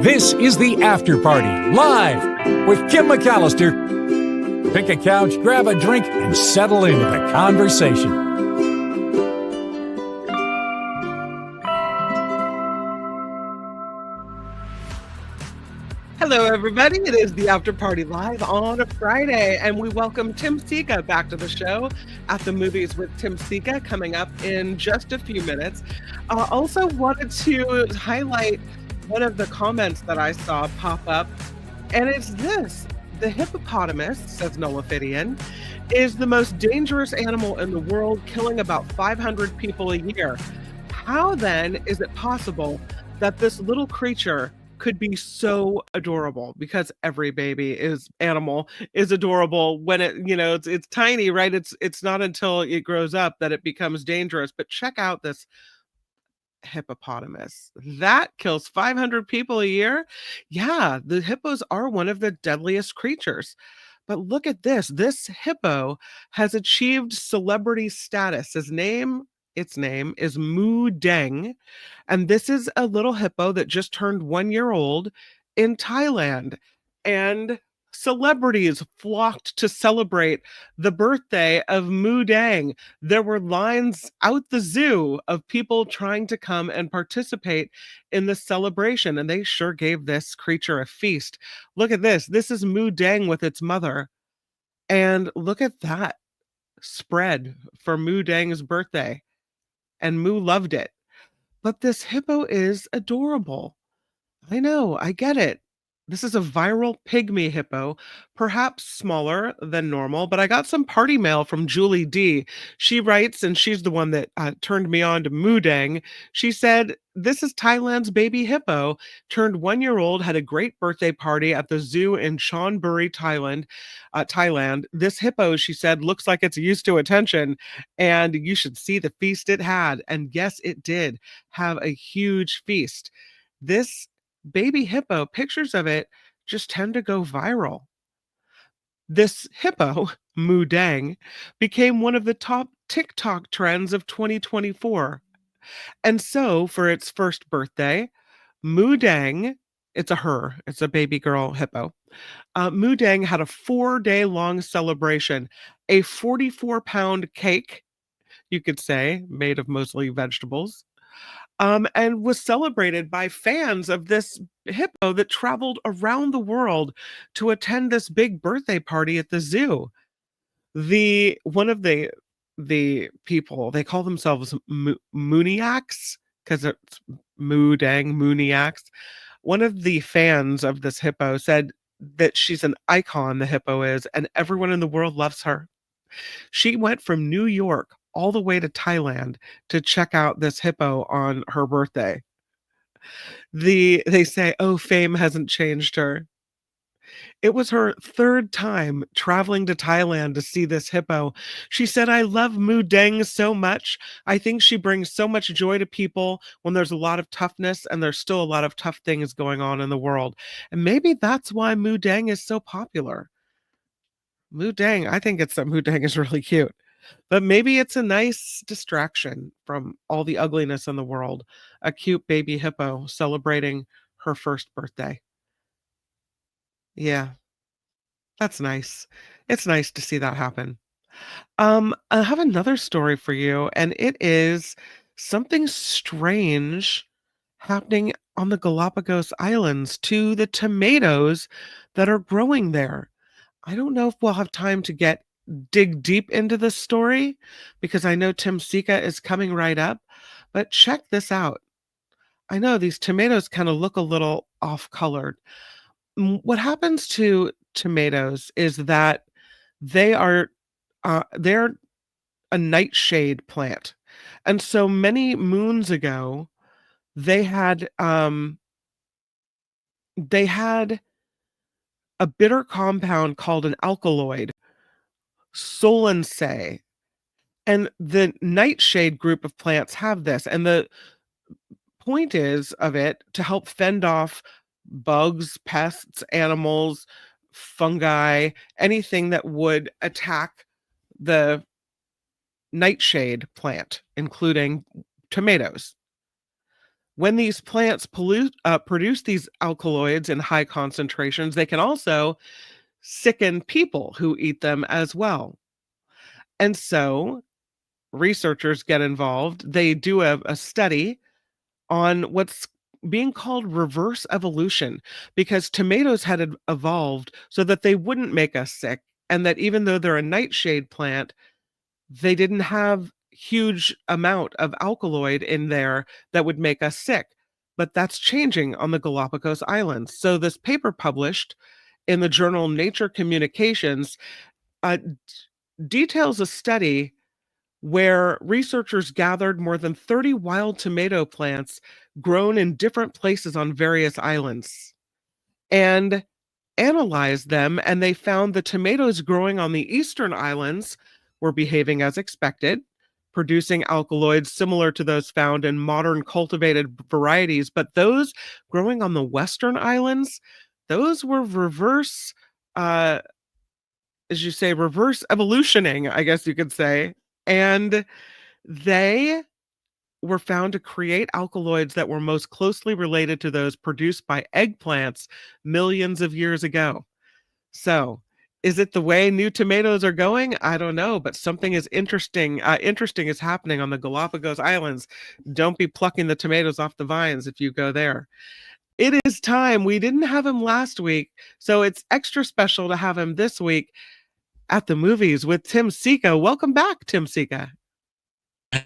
This is the After Party, live with Kim McAllister. Pick a couch, grab a drink, and settle into the conversation. Hello, everybody. It is the After Party Live on a Friday, and we welcome Tim Sika back to the show at the Movies with Tim Sika coming up in just a few minutes. Also wanted to highlight one of the comments that I saw pop up, and it's this. The hippopotamus, says Nullifidian, is the most dangerous animal in the world, killing about 500 people a year. How then is it possible that this little creature could be so adorable? Because every animal is adorable when it's tiny, right? It's not until it grows up that it becomes dangerous. But check out this hippopotamus that kills 500 people a year. Yeah, the hippos are one of the deadliest creatures. But look at this hippo has achieved celebrity status. Its name is Deng, and this is a little hippo that just turned 1 year old in Thailand. And celebrities flocked to celebrate the birthday of Deng. There were lines out the zoo of people trying to come and participate in the celebration, and they sure gave this creature a feast. Look at this. This is Deng with its mother. And look at that spread for Deng's birthday. And Moo loved it. But this hippo is adorable. I know, I get it. This is a viral pygmy hippo, perhaps smaller than normal, but I got some party mail from Julie D. She writes, and she's the one that turned me on to Deng. She said, "This is Thailand's baby hippo, turned 1 year old, had a great birthday party at the zoo in Chonburi, Thailand. This hippo," she said, "looks like it's used to attention, and you should see the feast it had." And yes, it did have a huge feast. This baby hippo, pictures of it just tend to go viral. This hippo, Deng, became one of the top TikTok trends of 2024. And so for its first birthday, Deng, it's a baby girl hippo. Deng had a 4-day long celebration, a 44-pound cake, you could say, made of mostly vegetables, and was celebrated by fans of this hippo that traveled around the world to attend this big birthday party at the zoo. One of the people, they call themselves Mooniacs because it's Deng Mooniacs. One of the fans of this hippo said that she's an icon, the hippo is, and everyone in the world loves her. She went from New York all the way to Thailand to check out this hippo on her birthday. They say, "Oh, fame hasn't changed her." It was her third time traveling to Thailand to see this hippo. She said, "I love Deng so much. I think she brings so much joy to people when there's a lot of toughness, and there's still a lot of tough things going on in the world." And maybe that's why Deng is so popular. Deng, I think it's that Deng is really cute. But maybe it's a nice distraction from all the ugliness in the world. A cute baby hippo celebrating her first birthday. Yeah, that's nice. It's nice to see that happen. I have another story for you, and it is something strange happening on the Galapagos Islands to the tomatoes that are growing there. I don't know if we'll have time to dig deep into this story because I know Tim Sika is coming right up, but check this out. I know these tomatoes kind of look a little off colored. What happens to tomatoes is that they're a nightshade plant. And so many moons ago, they had they had a bitter compound called an alkaloid, Solensay. And the nightshade group of plants have this. And the point is of it to help fend off bugs, pests, animals, fungi, anything that would attack the nightshade plant, including tomatoes. When these plants produce these alkaloids in high concentrations, they can also sicken people who eat them as well. And so researchers get involved. They do a study on what's being called reverse evolution because tomatoes had evolved so that they wouldn't make us sick. And that even though they're a nightshade plant, they didn't have huge amount of alkaloid in there that would make us sick. But that's changing on the Galapagos Islands. So this paper published in the journal Nature Communications details a study where researchers gathered more than 30 wild tomato plants grown in different places on various islands and analyzed them. And they found the tomatoes growing on the eastern islands were behaving as expected, producing alkaloids similar to those found in modern cultivated varieties. But those growing on the western islands, those were reverse, as you say, reverse evolutioning, I guess you could say. And they were found to create alkaloids that were most closely related to those produced by eggplants millions of years ago. So, is it the way new tomatoes are going? I don't know, but something is interesting. Interesting is happening on the Galapagos Islands. Don't be plucking the tomatoes off the vines if you go there. It is time. We didn't have him last week, so it's extra special to have him this week at the movies with Tim Sika. Welcome back, Tim Sika.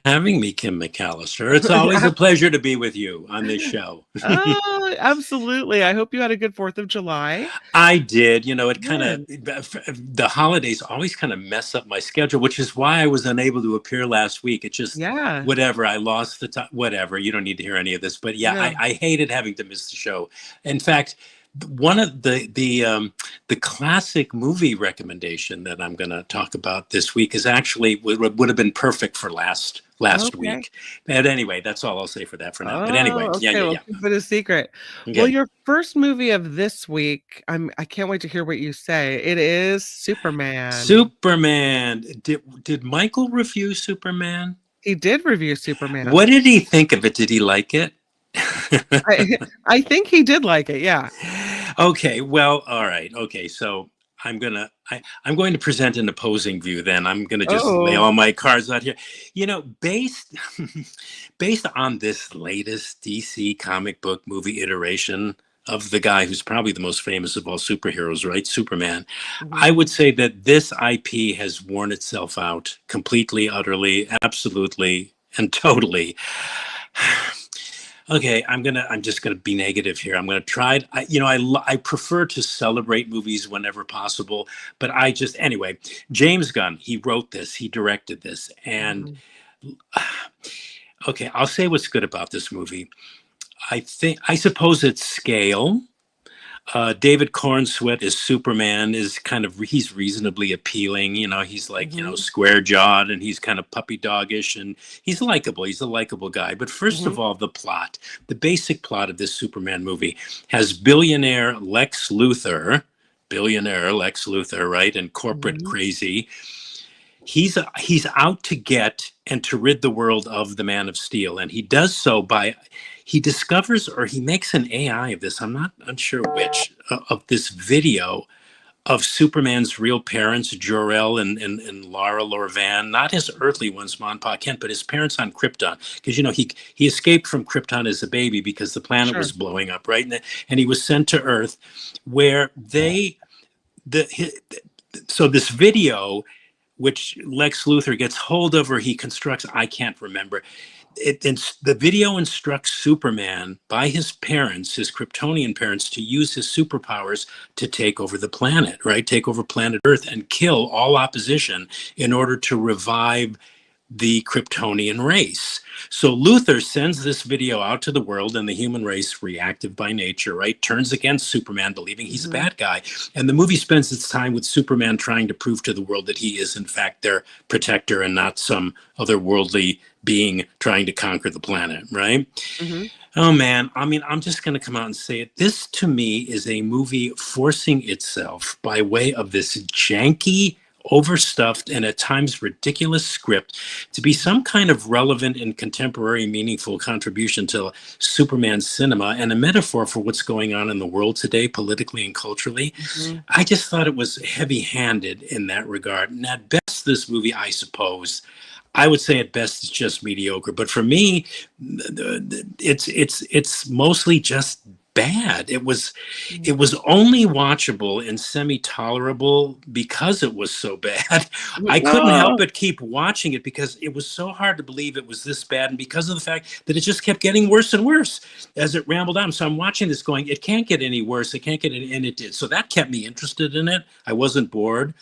Having me, Kim McAllister. It's always a pleasure to be with you on this show. Oh, absolutely. I hope you had a good 4th of July. I did. You know, it kind of, the holidays always kind of mess up my schedule, which is why I was unable to appear last week. It just, whatever, I lost the time, whatever. You don't need to hear any of this. But I hated having to miss the show. In fact, one of the classic movie recommendation that I'm going to talk about this week is actually would have been perfect for last week. But anyway, that's all I'll say for that for now. But anyway, we'll keep it a secret. Okay. Well, your first movie of this week, I can't wait to hear what you say. It is Superman. Superman. Did Michael review Superman? He did review Superman. What did he think of it? Did he like it? I think he did like it. Yeah. Okay. Well, all right. Okay. So I'm going to present an opposing view then. I'm going to just lay all my cards out here. You know, based on this latest DC comic book movie iteration of the guy who's probably the most famous of all superheroes, right? Superman. Mm-hmm. I would say that this IP has worn itself out completely, utterly, absolutely, and totally. Okay, I'm just gonna be negative here. I'm gonna try. I prefer to celebrate movies whenever possible, but anyway. James Gunn, he wrote this, he directed this, and okay, I'll say what's good about this movie. I suppose it's scale. David Cornsweet as Superman he's reasonably appealing. You know, he's like, square jawed and he's kind of puppy doggish and he's likable. He's a likable guy. But first of all, the basic plot of this Superman movie has billionaire Lex Luthor, right? And corporate crazy. He's out to get and to rid the world of the Man of Steel. And he does so he discovers or he makes an AI of this, I'm not unsure which, of this video of Superman's real parents, Jor-El and Lara Lor-Van, not his earthly ones, Ma and Pa Kent, but his parents on Krypton. Because, he escaped from Krypton as a baby because the planet was blowing up, right? And he was sent to Earth where so this video, which Lex Luthor gets hold of or he constructs, I can't remember. The video instructs Superman by his parents, his Kryptonian parents, to use his superpowers to take over the planet, right? Take over planet Earth and kill all opposition in order to revive the Kryptonian race. So Luthor sends this video out to the world and the human race, reactive by nature, right, turns against Superman, believing he's a bad guy. And the movie spends its time with Superman trying to prove to the world that he is, in fact, their protector and not some otherworldly being trying to conquer the planet, right? Oh, man. I mean, I'm just going to come out and say it. This, to me, is a movie forcing itself by way of this janky, overstuffed and at times ridiculous script to be some kind of relevant and contemporary meaningful contribution to Superman cinema and a metaphor for what's going on in the world today, politically and culturally. I just thought it was heavy-handed in that regard. And at best, this movie, I suppose, I would say at best it's just mediocre. But for me, it's mostly just bad. It was only watchable and semi-tolerable because it was so bad. I couldn't help but keep watching it because it was so hard to believe it was this bad, and because of the fact that it just kept getting worse and worse as it rambled on. So I'm watching this going, it can't get any worse. It can't get any, and it did. So that kept me interested in it. I wasn't bored.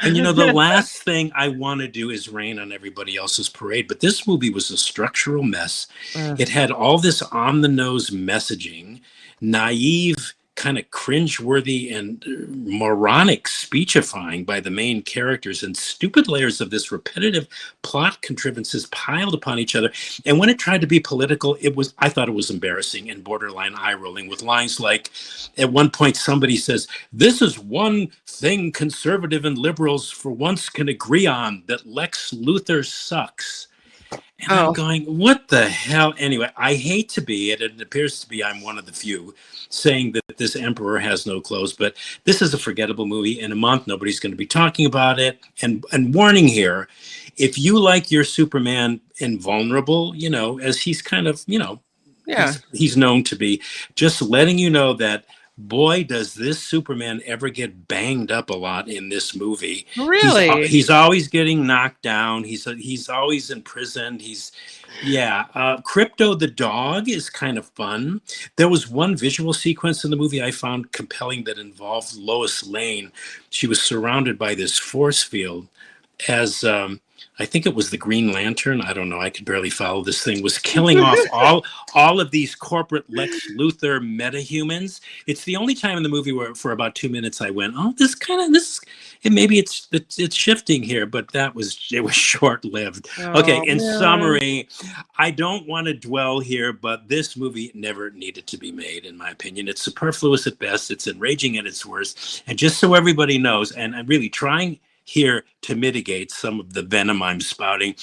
And the last thing I want to do is rain on everybody else's parade. But this movie was a structural mess. It had all this on-the-nose messaging, naive, kind of cringeworthy and moronic speechifying by the main characters, and stupid layers of this repetitive plot contrivances piled upon each other. And when it tried to be political, I thought it was embarrassing and borderline eye-rolling, with lines like, at one point somebody says, "This is one thing conservative and liberals for once can agree on, that Lex Luthor sucks." And I'm going, what the hell? Anyway, I hate to be, and it appears to be I'm one of the few saying that this emperor has no clothes, but this is a forgettable movie. In a month, nobody's going to be talking about it. And warning here, if you like your Superman invulnerable, as he's kind of, he's known to be, just letting you know that, boy, does this Superman ever get banged up a lot in this movie. Really? He's always getting knocked down. He's always imprisoned. Crypto the dog is kind of fun. There was one visual sequence in the movie I found compelling that involved Lois Lane. She was surrounded by this force field as I think it was the Green Lantern, I don't know, I could barely follow this thing, was killing off all of these corporate Lex Luthor metahumans. It's the only time in the movie where for about 2 minutes I went, maybe it's shifting here, but it was short-lived. Okay, in summary, I don't want to dwell here, but this movie never needed to be made, in my opinion. It's superfluous at best, it's enraging at its worst, and just so everybody knows, and I'm really trying here to mitigate some of the venom I'm spouting,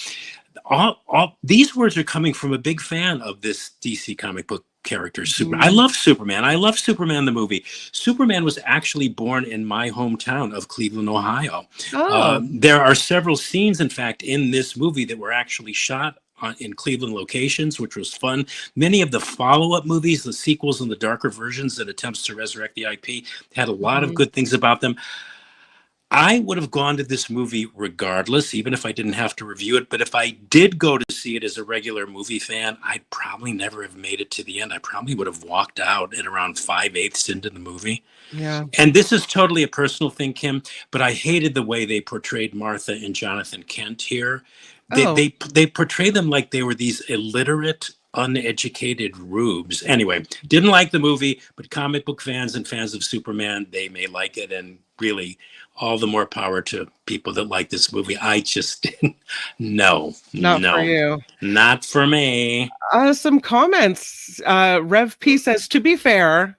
all these words are coming from a big fan of this DC comic book character, Superman. I love Superman. I love Superman the movie. Superman was actually born in my hometown of Cleveland, Ohio. There are several scenes, in fact, in this movie that were actually shot in Cleveland locations, which was fun. Many of the follow-up movies, the sequels and the darker versions that attempts to resurrect the IP, had a lot of good things about them. I would have gone to this movie regardless, even if I didn't have to review it. But if I did go to see it as a regular movie fan, I'd probably never have made it to the end. I probably would have walked out at around 5/8 into the movie. Yeah. And this is totally a personal thing, Kim, but I hated the way they portrayed Martha and Jonathan Kent here. They portray them like they were these illiterate, uneducated rubes. Anyway, didn't like the movie, but comic book fans and fans of Superman, they may like it, and really all the more power to people that like this movie. I just no, not for you, not for me. Some comments. Rev P says, to be fair,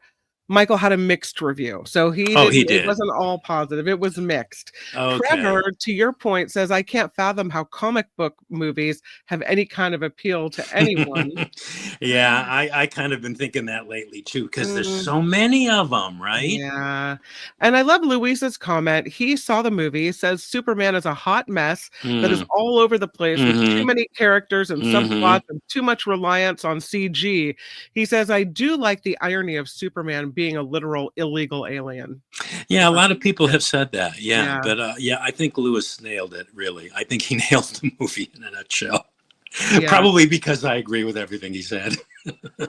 Michael had a mixed review, so he did. It wasn't all positive, it was mixed. Trevor, to your point, says, I can't fathom how comic book movies have any kind of appeal to anyone. Yeah, I kind of been thinking that lately too, because there's so many of them, right? Yeah. And I love Luis's comment. He saw the movie, says Superman is a hot mess that is all over the place with too many characters and subplots and too much reliance on CG. He says, I do like the irony of Superman being a literal illegal alien. Yeah, a lot of people have said that. Yeah. But I think Lewis nailed it, really. I think he nailed the movie in a nutshell. Yeah. Probably because I agree with everything he said.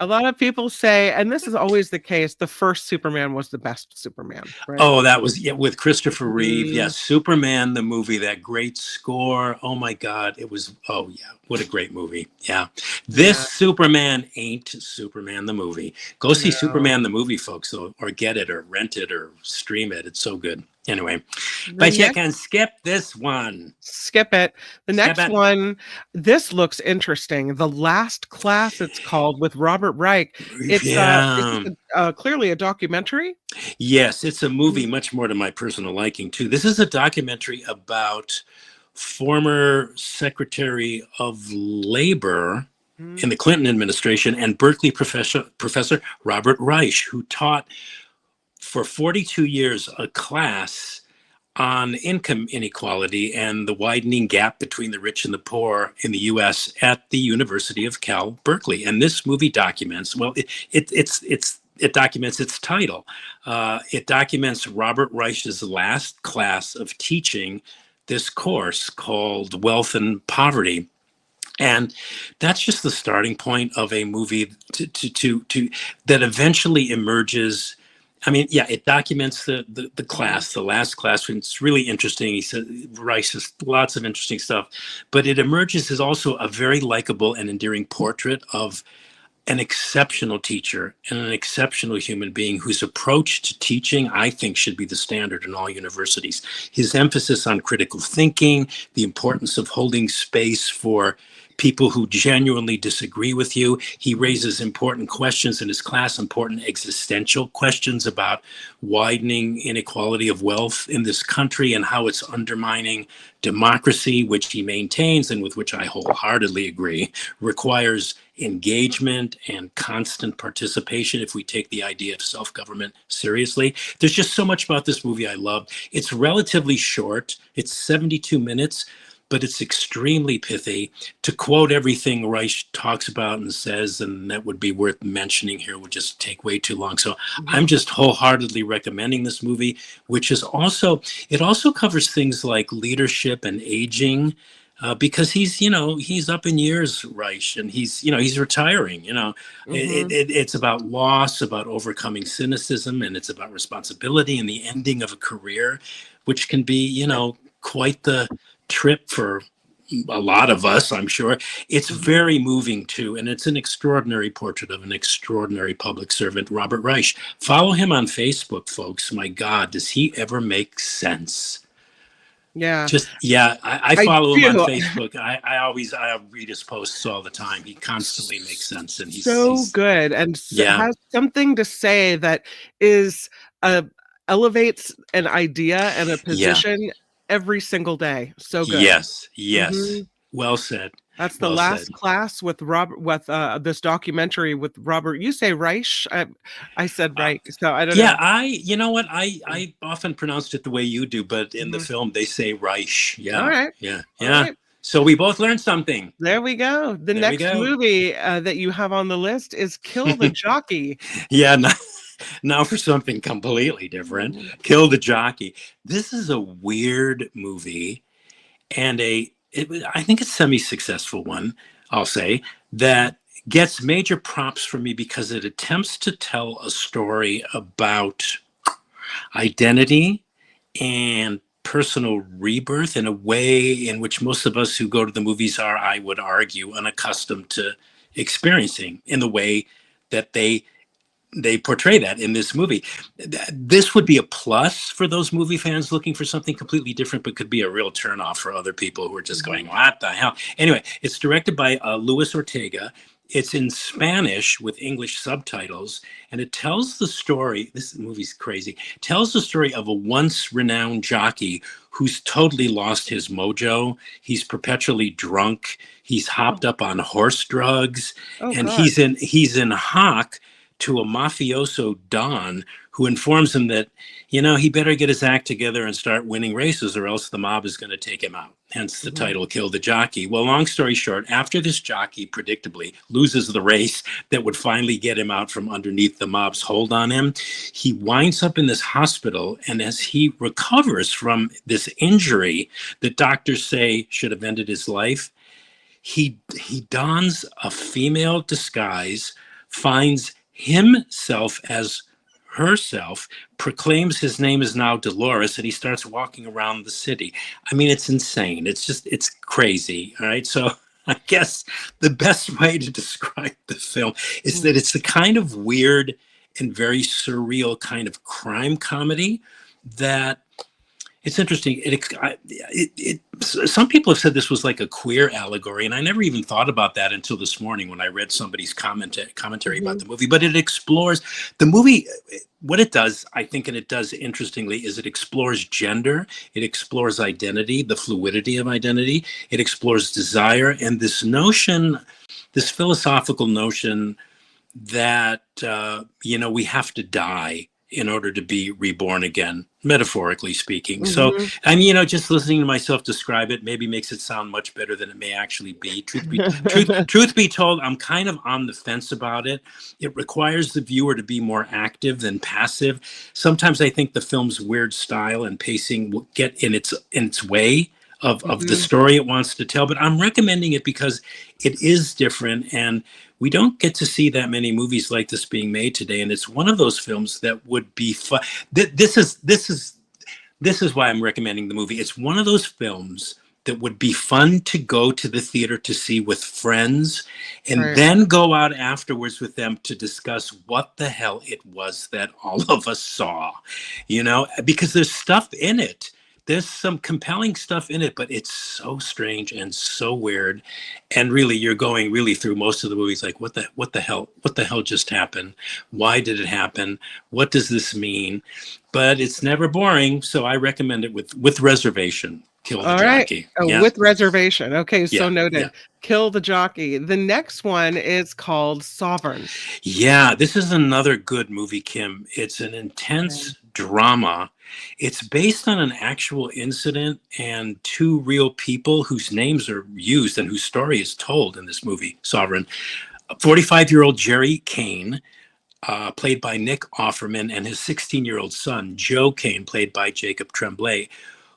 A lot of people say, and this is always the case, the first Superman was the best Superman. Right? Oh, that was with Christopher Reeve. Yes, Superman the movie, that great score. Oh my God, it was. Oh yeah, what a great movie. Yeah, this Superman ain't Superman the movie. Go see Superman the movie, folks, or get it, or rent it, or stream it. It's so good. Anyway, but you can skip this one. Skip it. The next one, this looks interesting. The Last Class, it's called, with Robert Reich. Is Yeah. this clearly a documentary? Yes, it's a movie Mhm. much more to my personal liking too. This is a documentary about former Secretary of Labor in Mhm. the Clinton administration and Berkeley professor Robert Reich, who taught for 42 years a class on income inequality and the widening gap between the rich and the poor in the U.S. at the University of Cal Berkeley. And this movie documents, well, it documents its title. It documents Robert Reich's last class of teaching this course called Wealth and Poverty. And that's just the starting point of a movie to that eventually emerges. I mean, yeah, it documents the Mhm. class, the last class, and it's really interesting. He said Rice has lots of interesting stuff, but it emerges as also a very likable and endearing portrait of an exceptional teacher and an exceptional human being whose approach to teaching, I think, should be the standard in all universities. His emphasis on critical thinking, the importance of holding space for people who genuinely disagree with you. He raises important questions in his class, important existential questions about widening inequality of wealth in this country and how it's undermining democracy, which he maintains and with which I wholeheartedly agree, requires engagement and constant participation if we take the idea of self-government seriously. There's just so much about this movie I love. It's relatively short. It's 72 minutes, but it's extremely pithy. To quote everything Reich talks about and says, and that would be worth mentioning here, would just take way too long. So I'm Mhm. just wholeheartedly recommending this movie, which is also, it also covers things like leadership and aging, because he's up in years, Reich, and he's retiring. Mhm. It's about loss, about overcoming cynicism, and it's about responsibility and the ending of a career, which can be, quite the trip for a lot of us, I'm sure. It's Mhm. very moving too, and it's an extraordinary portrait of an extraordinary public servant, Robert Reich. Follow him on Facebook, folks. My God, does he ever make sense? Yeah, Just yeah, I I follow him on do. Facebook. I read his posts all the time. He constantly makes sense, and So he's good and yeah, has something to say that is uh, elevates an idea and a yeah, position every single day. So good. yes. Mhm. Well said, That's the well said. last class with Robert with, this documentary with Robert you say Reich? I said Uh, Reich, so I don't yeah, know. you know what? Mm, I often pronounced it the way you do, but in the mhm. film they say Reich. Yeah, Alright, yeah. alright. So we both learned something. There we go. The There we next go. movie, that you have on the list is Kill the Jockey. Yeah. Now for something completely different. Mhm. Kill the Jockey. This is a weird movie and I think a semi-successful one, I'll say, that gets major props from me because it attempts to tell a story about identity and personal rebirth in a way in which most of us who go to the movies are, I would argue, unaccustomed to experiencing in the way that they portray that in this movie. This would be a plus for those movie fans looking for something completely different, but could be a real turnoff for other people who are just going, Mhm. "What the hell?" Anyway, it's directed by Luis Ortega. It's in Spanish with English subtitles, and it tells the story. This movie's crazy. Tells the story of a once renowned jockey who's totally lost his mojo. He's perpetually drunk. He's Oh, hopped up on horse drugs, oh and god. he's in hock to a mafioso don who informs him that, he better get his act together and start winning races or else the mob is going to take him out. Hence the Mhm. title, Kill the Jockey. Well, long story short, after this jockey predictably loses the race that would finally get him out from underneath the mob's hold on him, he winds up in this hospital. And as he recovers from this injury that doctors say should have ended his life, he dons a female disguise, finds himself as herself, proclaims his name is now Dolores, and he starts walking around the city. I mean, it's insane. It's crazy. All right. So I guess the best way to describe the film is Mm, that it's the kind of weird and very surreal kind of crime comedy that It's interesting. Some people have said this was like a queer allegory, and I never even thought about that until this morning when I read somebody's commentary about the movie. But it explores the movie. What it does, I think, and it does interestingly, is it explores gender, it explores identity, the fluidity of identity, it explores desire, and this notion, this philosophical notion that we have to die in order to be reborn again, metaphorically speaking. So, and just listening to myself describe it maybe makes it sound much better than it may actually be. Truth be told, I'm kind of on the fence about it. It requires the viewer to be more active than passive. Sometimes I think the film's weird style and pacing will get in its way of the story it wants to tell, but I'm recommending it because it is different, and we don't get to see that many movies like this being made today, and it's one of those films that would be fun. This is why I'm recommending the movie. It's one of those films that would be fun to go to the theater to see with friends, and then go out afterwards with them to discuss what the hell it was that all of us saw, because there's stuff in it. There's some compelling stuff in it, but it's so strange and so weird. And really, you're going really through most of the movies like, what the hell just happened? Why did it happen? What does this mean? But it's never boring. So I recommend it with reservation. Kill the Jockey. With reservation. Okay, so noted. Yeah. Kill the Jockey. The next one is called Sovereign. Yeah, this is another good movie, Kim. It's an intense drama. It's based on an actual incident and two real people whose names are used and whose story is told in this movie, Sovereign. 45-year-old Jerry Kane, played by Nick Offerman, and his 16-year-old son, Joe Kane, played by Jacob Tremblay,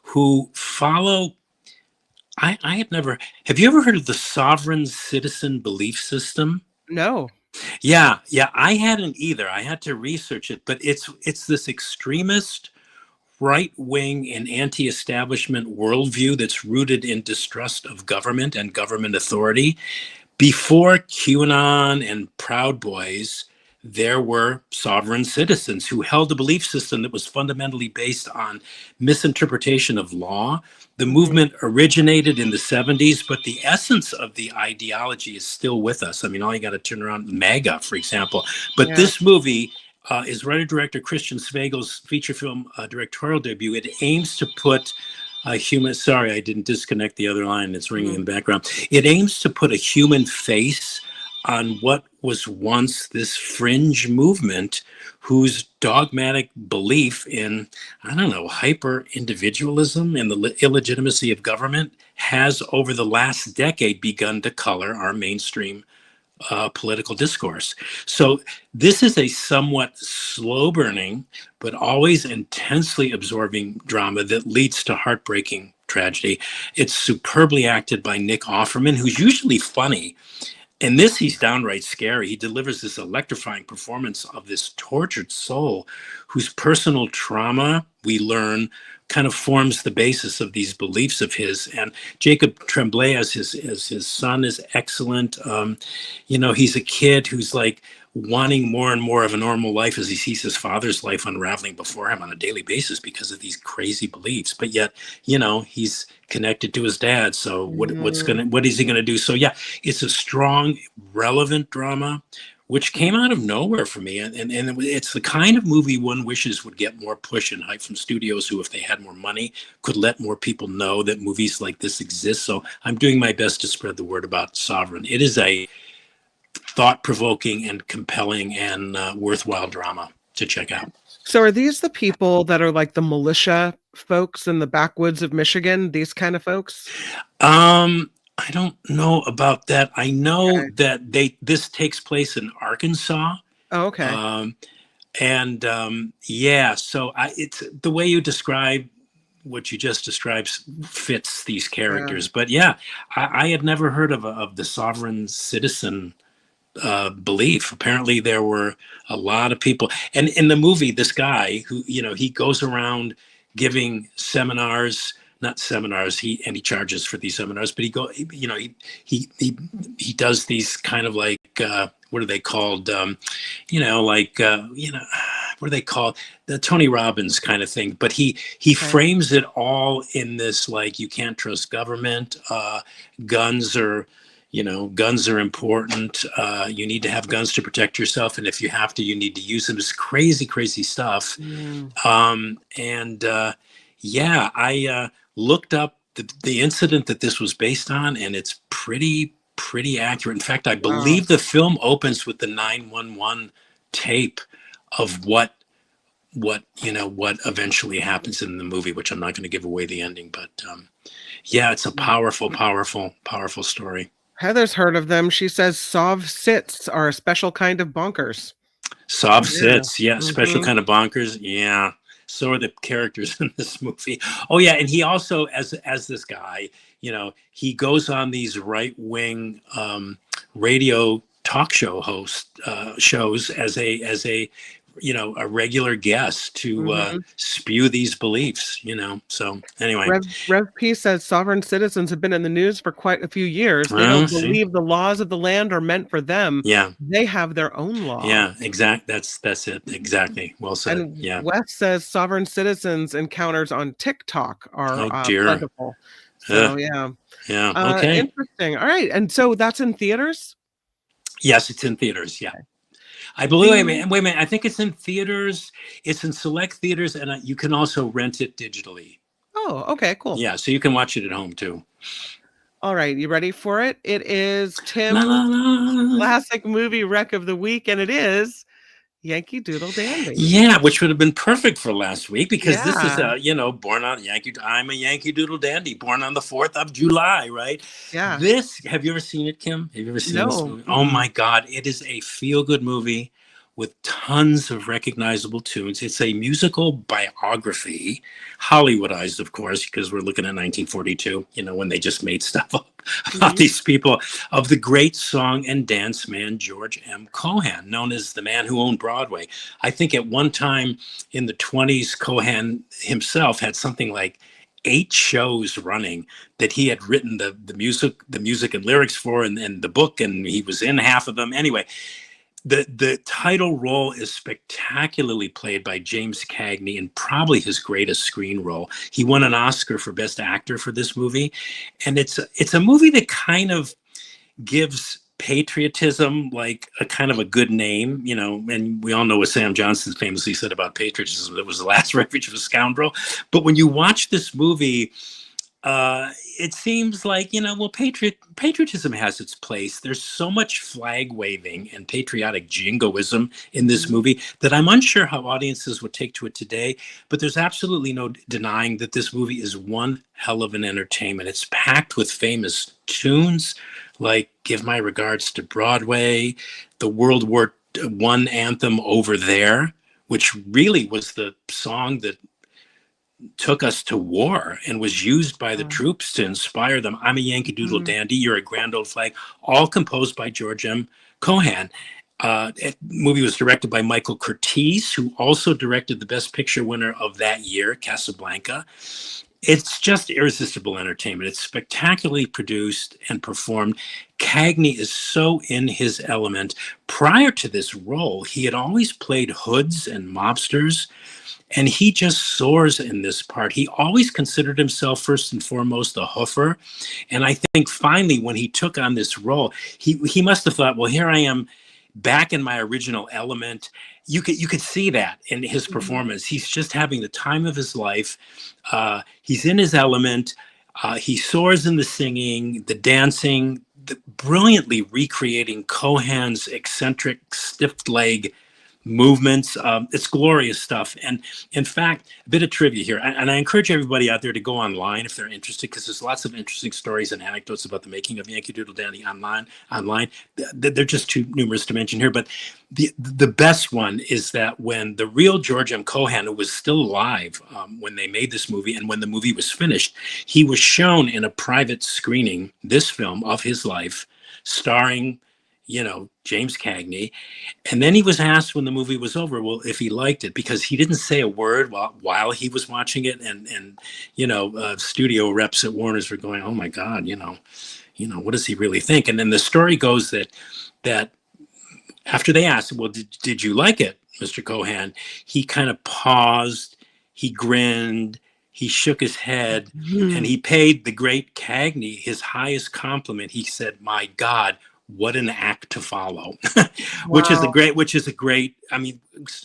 who follow... have you ever heard of the sovereign citizen belief system? No. Yeah, I hadn't either. I had to research it, but it's this extremist, right-wing and anti-establishment worldview that's rooted in distrust of government and government authority. Before QAnon and Proud Boys, there were sovereign citizens who held a belief system that was fundamentally based on misinterpretation of law. The movement originated in the 70s, but the essence of the ideology is still with us. I mean, all you got to turn around, MAGA, for example. But this movie is writer-director Christian Svegel's feature film directorial debut. It aims to put a human... Sorry, I didn't disconnect the other line. It's ringing in the background. It aims to put a human face on what was once this fringe movement whose dogmatic belief in, hyper-individualism and the illegitimacy of government has, over the last decade, begun to color our mainstream political discourse. So this is a somewhat slow-burning, but always intensely absorbing drama that leads to heartbreaking tragedy. It's superbly acted by Nick Offerman, who's usually funny. In this, he's downright scary. He delivers this electrifying performance of this tortured soul whose personal trauma, we learn, kind of forms the basis of these beliefs of his. And Jacob Tremblay as his son is excellent. He's a kid who's like wanting more and more of a normal life as he sees his father's life unraveling before him on a daily basis because of these crazy beliefs. But yet, he's connected to his dad. So what is he gonna do? So yeah, it's a strong, relevant drama, which came out of nowhere for me. And it's the kind of movie one wishes would get more push and hype from studios who, if they had more money, could let more people know that movies like this exist. So I'm doing my best to spread the word about Sovereign. It is a thought-provoking and compelling and worthwhile drama to check out. So are these the people that are like the militia folks in the backwoods of Michigan, these kind of folks? I don't know about that. I know that this takes place in Arkansas. Oh, okay. So it's the way you describe what you just described fits these characters. But I had never heard of the sovereign citizen belief. Apparently there were a lot of people, and in the movie, this guy who, he goes around giving seminars, not seminars, he charges for these seminars, but he does these kind of like, what are they called? what are they called? The Tony Robbins kind of thing. But he frames it all in this, like, you can't trust government. Guns are important. You need to have guns to protect yourself. And if you have to, you need to use them. It's crazy, crazy stuff. I looked up the incident that this was based on, and it's pretty accurate. In fact, I believe the film opens with the 911 tape of what eventually happens in the movie, which I'm not going to give away the ending, but it's a powerful story. Heather's heard of them. She says Sov sits are a special kind of bonkers. Sov sits, special kind of bonkers. Yeah. So are the characters in this movie. Oh yeah, and he also, as this guy, he goes on these right-wing radio talk show host shows as a regular guest to spew these beliefs. So anyway, Rev P says sovereign citizens have been in the news for quite a few years. They don't believe the laws of the land are meant for them. Yeah, they have their own law. Yeah, that's it. Exactly. Well said. And Wes says sovereign citizens encounters on TikTok are plentiful. So yeah. Okay. Interesting. All right, and so that's in theaters. Yes, it's in theaters. Yeah. I believe. Wait a minute. I think it's in theaters. It's in select theaters, and you can also rent it digitally. Oh, okay, cool. Yeah, so you can watch it at home too. All right, you ready for it? It is Tim's classic movie rec of the week, and it is Yankee Doodle Dandy. Yeah, which would have been perfect for last week because this is born on I'm a Yankee Doodle Dandy, born on the 4th of July, right? Yeah. Have you ever seen it, Kim? Have you ever seen this movie? Oh my God, it is a feel-good movie with tons of recognizable tunes. It's a musical biography, Hollywoodized, of course, because we're looking at 1942, when they just made stuff up about these people, of the great song and dance man, George M. Cohan, known as the man who owned Broadway. I think at one time in the 20s, Cohan himself had something like 8 shows running that he had written the music and lyrics for, and the book, and he was in half of them. Anyway, the title role is spectacularly played by James Cagney in probably his greatest screen role. He won an Oscar for Best Actor for this movie. And it's a movie that kind of gives patriotism like a kind of a good name, and we all know what Sam Johnson famously said about patriotism. It was the last refuge of a scoundrel. But when you watch this movie, it seems like, patriotism has its place. There's so much flag waving and patriotic jingoism in this movie that I'm unsure how audiences would take to it today. But there's absolutely no denying that this movie is one hell of an entertainment. It's packed with famous tunes like Give My Regards to Broadway, the World War I anthem Over There, which really was the song that took us to war and was used by the troops to inspire them. I'm a Yankee Doodle Dandy, You're a Grand Old Flag, all composed by George M. Cohan. The movie was directed by Michael Curtiz, who also directed the Best Picture winner of that year, Casablanca. It's just irresistible entertainment. It's spectacularly produced and performed. Cagney is so in his element. Prior to this role, he had always played hoods and mobsters, and he just soars in this part. He always considered himself first and foremost a hoofer. And I think finally when he took on this role, he must have thought, well, here I am back in my original element. You could see that in his performance. He's just having the time of his life. He's in his element. He soars in the singing, the dancing, brilliantly recreating Cohan's eccentric stiff leg movements. It's glorious stuff. And in fact, a bit of trivia here, and I encourage everybody out there to go online if they're interested, because there's lots of interesting stories and anecdotes about the making of Yankee Doodle Dandy online. They're just too numerous to mention here, but the best one is that when the real George M. Cohan, who was still alive when they made this movie, and when the movie was finished, he was shown in a private screening this film of his life, starring James Cagney. And then he was asked when the movie was over, well, if he liked it, because he didn't say a word while he was watching it. And studio reps at Warner's were going, oh my God, what does he really think? And then the story goes that after they asked, well, did you like it? Mr. Cohan, he kind of paused, he grinned, he shook his head, and he paid the great Cagney his highest compliment. He said, "My God, what an act to follow," which is Wow. a great, I mean,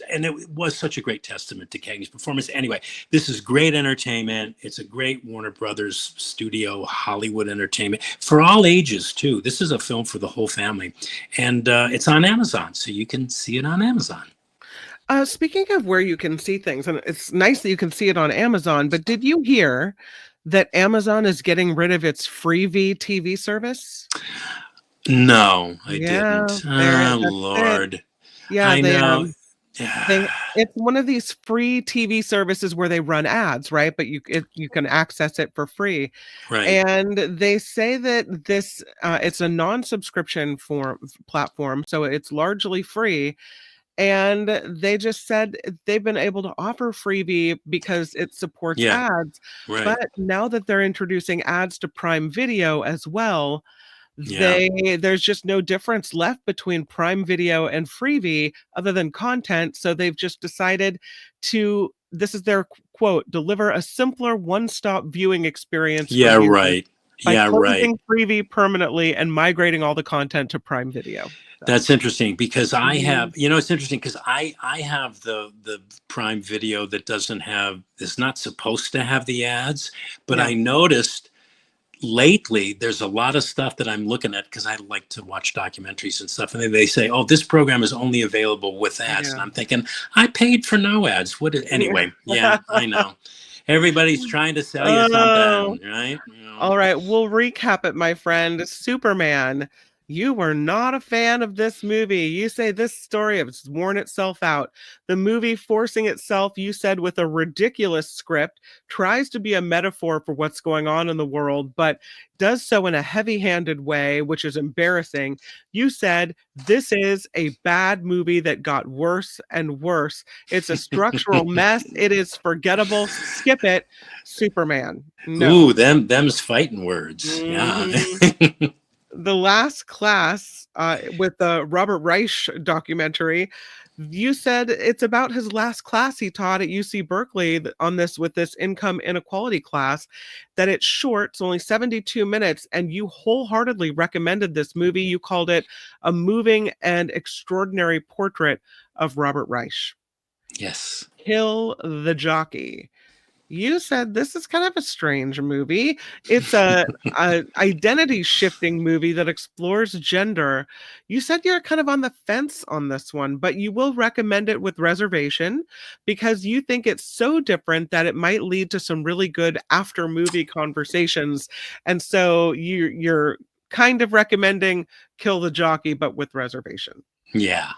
and it was such a great testament to Cagney's performance. Anyway, this is great entertainment. It's a great Warner Brothers studio, Hollywood entertainment for all ages too. This is a film for the whole family, and it's on Amazon, so you can see it on Amazon. Speaking of where you can see things, and it's nice that you can see it on Amazon, but did you hear that Amazon is getting rid of its Freevee TV service? No, I Yeah, didn't. there Oh, that's it. Lord. Yeah, I know. they it's one of these free TV services where they run ads, right? But you can access it for free. Right. And they say that this it's a non-subscription platform, so it's largely free. And they just said they've been able to offer Freebie because it supports Yeah. ads. Right. But now that they're introducing ads to Prime Video as well, Yeah. there's just no difference left between Prime Video and Freebie other than content. So they've just decided to, this is their quote, deliver a simpler one-stop viewing experience for Yeah. users Right. by Yeah. Right. closing Freebie permanently and migrating all the content to Prime Video. So, That's interesting because I mhm. have, it's interesting because I have the Prime Video that doesn't have, is not supposed to have the ads, but Yeah. I noticed lately there's a lot of stuff that I'm looking at because I like to watch documentaries and stuff, and then they say, "Oh, this program is only available with ads," and Yeah. I'm thinking, I paid for no ads. Anyway? Yeah, I know. Everybody's trying to sell you Oh. something, right? All right, we'll recap it, my friend. Superman, you were not a fan of this movie. You say this story has worn itself out. The movie forcing itself, you said, with a ridiculous script, tries to be a metaphor for what's going on in the world, but does so in a heavy-handed way, which is embarrassing. You said this is a bad movie that got worse and worse. It's a structural mess. It is forgettable. Skip it. Superman. No. Ooh, them's fighting words. Yeah. Mhm. The Last Class, with the Robert Reich documentary, you said it's about his last class he taught at UC Berkeley on this with this income inequality class, that it's short, it's only 72 minutes, and you wholeheartedly recommended this movie. You called it a moving and extraordinary portrait of Robert Reich. Yes. Kill the Jockey. You said this is kind of a strange movie. It's a identity shifting movie that explores gender. You said you're kind of on the fence on this one, but you will recommend it with reservation because you think it's so different that it might lead to some really good after movie conversations. And so you're kind of recommending Kill the Jockey, but with reservation. Yeah.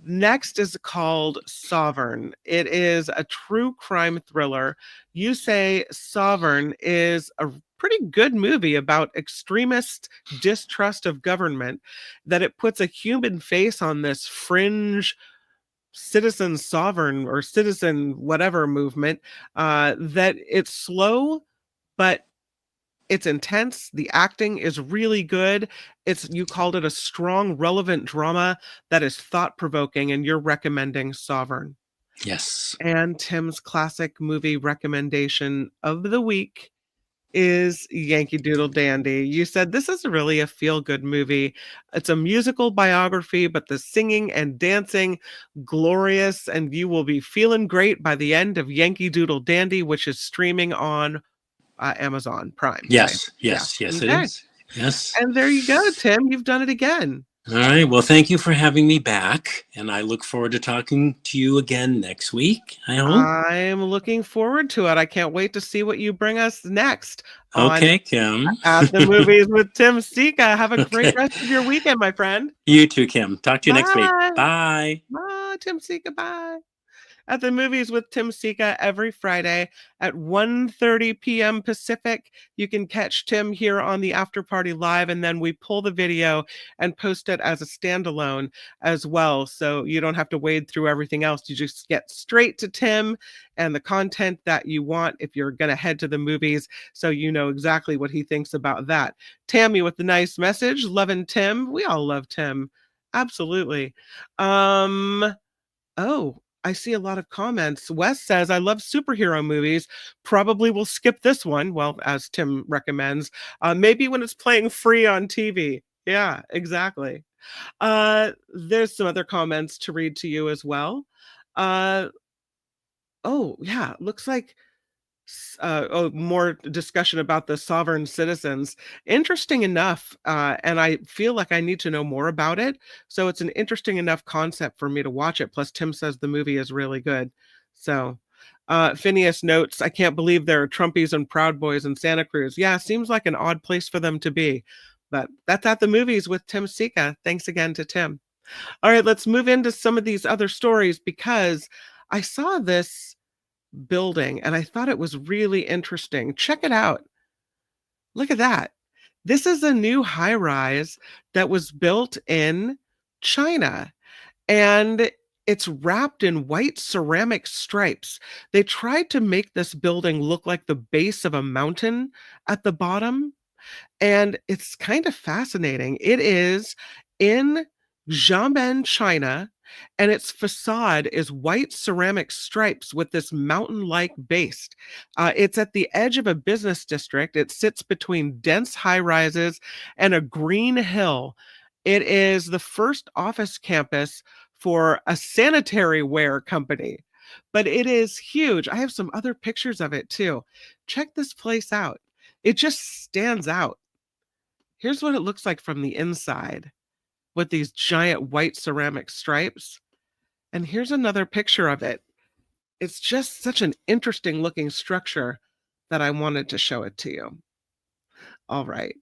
Next is called Sovereign. It is a true crime thriller. You say Sovereign is a pretty good movie about extremist distrust of government, that it puts a human face on this fringe citizen sovereign or citizen whatever movement, that it's slow, but it's intense. The acting is really good. You called it a strong, relevant drama that is thought-provoking, and you're recommending Sovereign. Yes. And Tim's classic movie recommendation of the week is Yankee Doodle Dandy. You said this is really a feel-good movie. It's a musical biography, but the singing and dancing, glorious, and you will be feeling great by the end of Yankee Doodle Dandy, which is streaming on Amazon Prime, right? Yes. Yes. Yeah. Yes, it Okay. is. Yes. And there you go, Tim. You've done it again. All right. Well, thank you for having me back. And I look forward to talking to you again next week, I hope. I'm looking forward to it. I can't wait to see what you bring us next on Okay, Kim. At the Movies with Tim Sika. Have a great Okay. rest of your weekend, my friend. You too, Kim. Talk to you next week. Bye. Bye. Bye, Tim Sika. Bye. At the Movies with Tim Sika every Friday at 1:30 p.m. Pacific. You can catch Tim here on the After Party Live, and then we pull the video and post it as a standalone as well. So you don't have to wade through everything else. You just get straight to Tim and the content that you want if you're going to head to the movies, so you know exactly what he thinks about that. Tammy with the nice message, loving Tim. We all love Tim. Absolutely. Oh, I see a lot of comments. Wes says, I love superhero movies. Probably will skip this one. Well, as Tim recommends, maybe when it's playing free on TV. Yeah, exactly. There's some other comments to read to you as well. Uh, oh, yeah, looks like more discussion about the sovereign citizens. Interesting enough, and I feel like I need to know more about it. So it's an interesting enough concept for me to watch it. Plus, Tim says the movie is really good. So Phineas notes, I can't believe there are Trumpies and Proud Boys in Santa Cruz. Yeah, seems like an odd place for them to be. But that's at the movies with Tim Sika. Thanks again to Tim. All right, let's move into some of these other stories because I saw this building and I thought it was really interesting. Check it out. Look at that. This is a new high rise that was built in China and it's wrapped in white ceramic stripes. They tried to make this building look like the base of a mountain at the bottom, and it's kind of fascinating. It is in Xiamen, China, and its facade is white ceramic stripes with this mountain-like base. It's at the edge of a business district. It sits between dense high-rises and a green hill. It is the first office campus for a sanitary ware company, but it is huge. I have some other pictures of it too. Check this place out. It just stands out. Here's what it looks like from the inside with these giant white ceramic stripes. And here's another picture of it. It's just such an interesting looking structure that I wanted to show it to you. All right.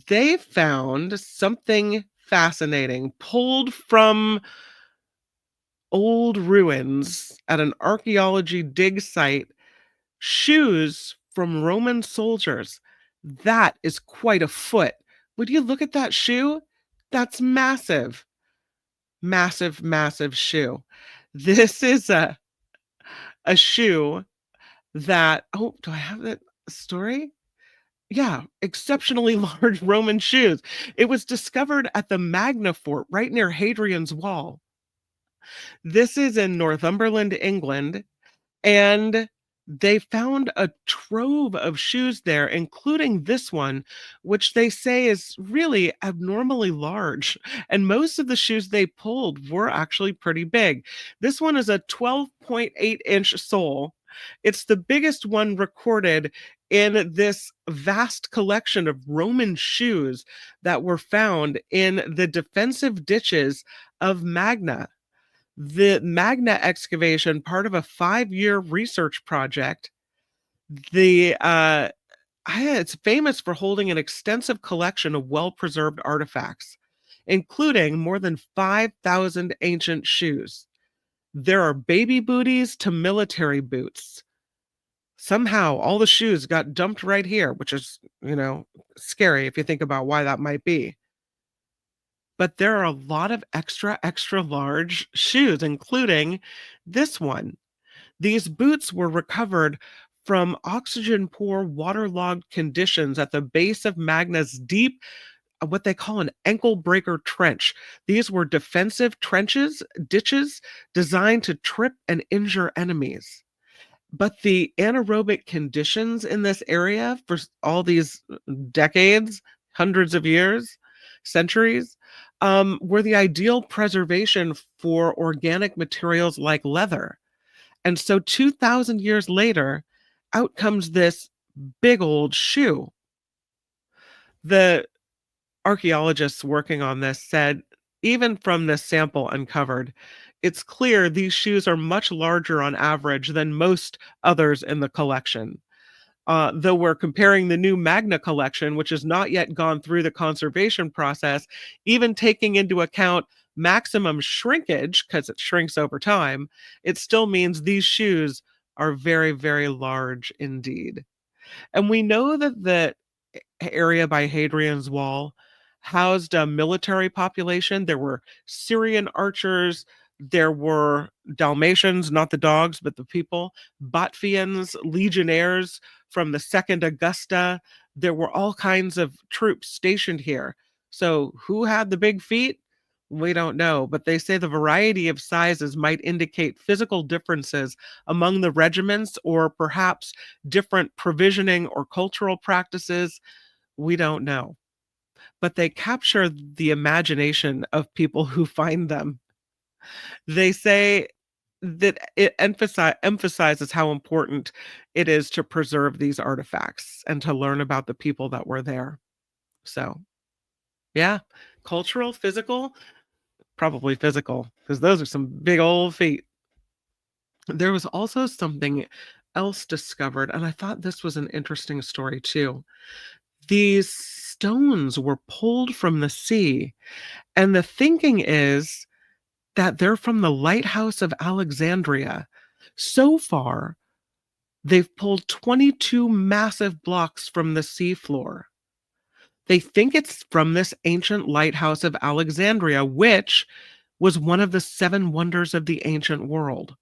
They found something fascinating pulled from old ruins at an archaeology dig site, shoes from Roman soldiers. That is quite a foot. Would you look at that shoe? That's massive. Massive, massive shoe. This is a shoe that, oh, do I have that story? Yeah, exceptionally large Roman shoes. It was discovered at the Magna Fort right near Hadrian's Wall. This is in Northumberland, England, and they found a trove of shoes there, including this one, which they say is really abnormally large. And most of the shoes they pulled were actually pretty big. This one is a 12.8-inch sole. It's the biggest one recorded in this vast collection of Roman shoes that were found in the defensive ditches of Magna. The Magna excavation, part of a 5-year research project, it's famous for holding an extensive collection of well-preserved artifacts, including more than 5,000 ancient shoes. There are baby booties to military boots. Somehow, all the shoes got dumped right here, which is, scary if you think about why that might be. But there are a lot of extra, extra large shoes, including this one. These boots were recovered from oxygen poor, waterlogged conditions at the base of Magna's deep, what they call an ankle breaker trench. These were defensive ditches designed to trip and injure enemies. But the anaerobic conditions in this area for all these decades, hundreds of years, centuries, were the ideal preservation for organic materials like leather. And so 2,000 years later, out comes this big old shoe. The archaeologists working on this said, even from this sample uncovered, it's clear these shoes are much larger on average than most others in the collection. Though we're comparing the new Magna collection, which has not yet gone through the conservation process, even taking into account maximum shrinkage, because it shrinks over time, it still means these shoes are very, very large indeed. And we know that the area by Hadrian's Wall housed a military population. There were Syrian archers, there were Dalmatians, not the dogs, but the people, Botvians, legionnaires from the Second Augusta. There were all kinds of troops stationed here. So who had the big feet? We don't know, but they say the variety of sizes might indicate physical differences among the regiments or perhaps different provisioning or cultural practices. We don't know. But they capture the imagination of people who find them. They say that it emphasizes how important it is to preserve these artifacts and to learn about the people that were there. So, yeah, cultural, physical, probably physical, because those are some big old feet. There was also something else discovered, and I thought this was an interesting story too. These stones were pulled from the sea, and the thinking is that they're from the Lighthouse of Alexandria. So far, they've pulled 22 massive blocks from the seafloor. They think it's from this ancient lighthouse of Alexandria, which was one of the seven wonders of the ancient world.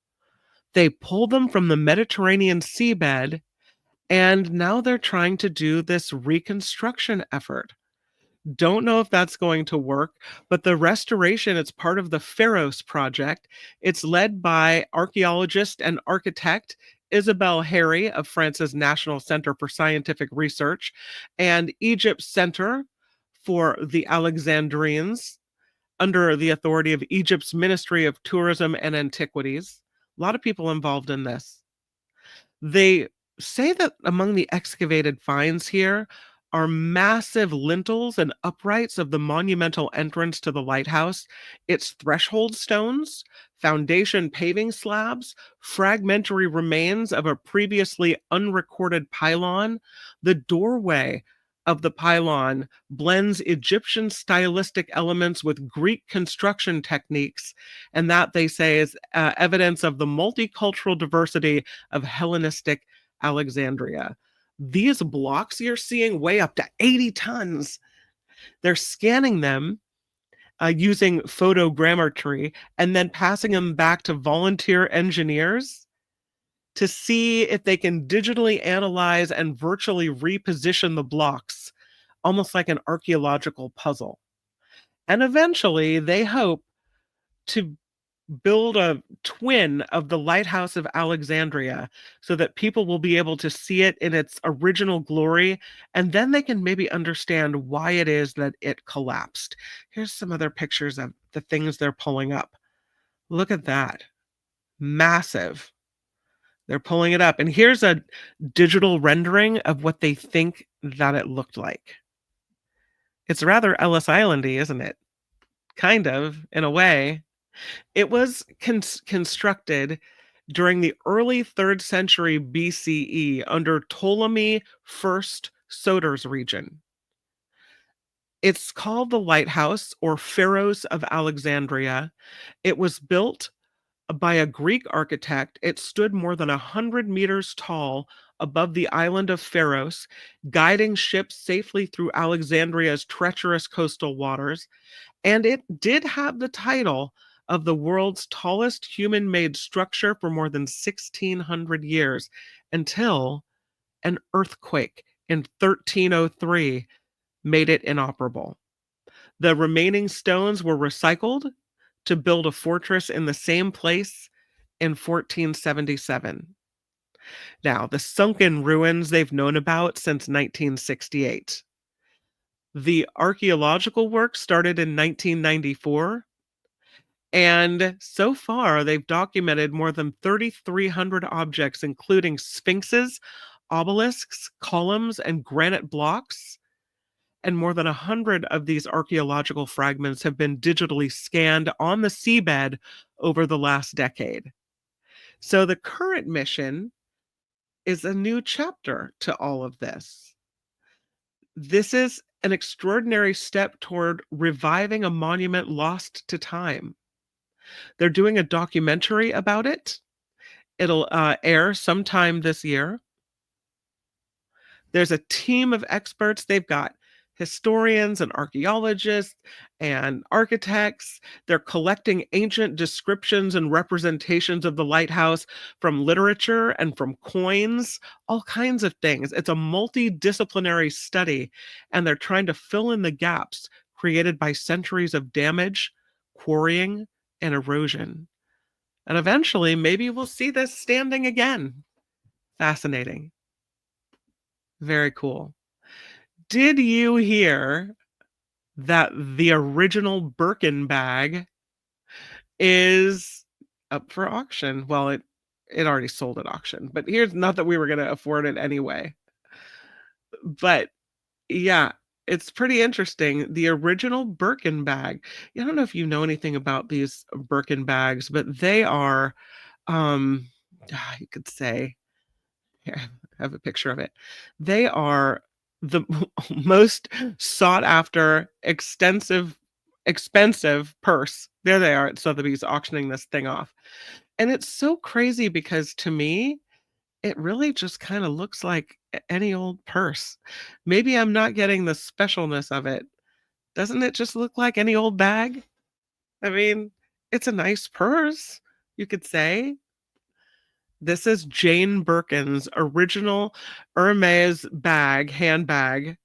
They pulled them from the Mediterranean seabed, and now they're trying to do this reconstruction effort. Don't know if that's going to work, but the restoration, it's part of the Pharos project. It's led by archaeologist and architect Isabelle Harry of France's National Center for Scientific Research and Egypt's Center for the Alexandrians under the authority of Egypt's Ministry of Tourism and Antiquities. A lot of people involved in this. They say that among the excavated finds here are massive lintels and uprights of the monumental entrance to the lighthouse, its threshold stones, foundation paving slabs, fragmentary remains of a previously unrecorded pylon. The doorway of the pylon blends Egyptian stylistic elements with Greek construction techniques, and that they say is evidence of the multicultural diversity of Hellenistic Alexandria. These blocks you're seeing weigh up to 80 tons. They're scanning them using photogrammetry and then passing them back to volunteer engineers to see if they can digitally analyze and virtually reposition the blocks, almost like an archaeological puzzle. And eventually, they hope to build a twin of the Lighthouse of Alexandria so that people will be able to see it in its original glory, and then they can maybe understand why it is that it collapsed. Here's some other pictures of the things they're pulling up. Look at that. Massive. They're pulling it up. And here's a digital rendering of what they think that it looked like. It's rather Ellis Islandy, isn't it? Kind of, in a way. It was constructed during the early 3rd century BCE under Ptolemy I Soter's region. It's called the Lighthouse or Pharos of Alexandria. It was built by a Greek architect. It stood more than 100 meters tall above the island of Pharos, guiding ships safely through Alexandria's treacherous coastal waters. And it did have the title of the world's tallest human-made structure for more than 1,600 years until an earthquake in 1303 made it inoperable. The remaining stones were recycled to build a fortress in the same place in 1477. Now, the sunken ruins they've known about since 1968. The archaeological work started in 1994, and so far they've documented more than 3,300 objects, including sphinxes, obelisks, columns, and granite blocks. And more than 100 of these archaeological fragments have been digitally scanned on the seabed over the last decade. So the current mission is a new chapter to all of this. This is an extraordinary step toward reviving a monument lost to time. They're doing a documentary about it. It'll air sometime this year. There's a team of experts. They've got historians and archaeologists and architects. They're collecting ancient descriptions and representations of the lighthouse from literature and from coins, all kinds of things. It's a multidisciplinary study, and they're trying to fill in the gaps created by centuries of damage, quarrying, and erosion. And eventually, maybe we'll see this standing again. Fascinating. Very cool. Did you hear that the original Birkin bag is up for auction? Well, it already sold at auction, but here's not that we were going to afford it anyway. But yeah, it's pretty interesting. The original Birkin bag. I don't know if you know anything about these Birkin bags, but they are, you could say, here, I have a picture of it. They are the most sought after, expensive purse. There they are at Sotheby's auctioning this thing off. And it's so crazy because to me, it really just kind of looks like any old purse. Maybe I'm not getting the specialness of it. Doesn't it just look like any old bag? I mean, it's a nice purse, you could say. This is Jane Birkin's original Hermes handbag.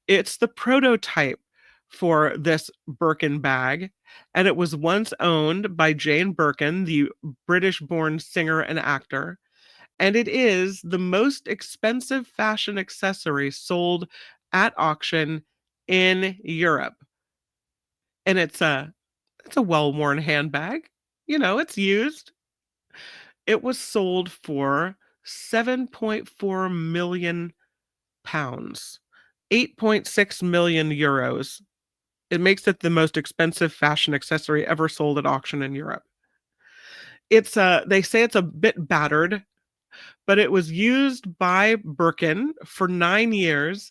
It's the prototype for this Birkin bag, and it was once owned by Jane Birkin, the British-born singer and actor. And it is the most expensive fashion accessory sold at auction in Europe. And it's a well-worn handbag. It's used. It was sold for 7.4 million pounds, 8.6 million euros. It makes it the most expensive fashion accessory ever sold at auction in Europe. They say it's a bit battered, but it was used by Birkin for 9 years,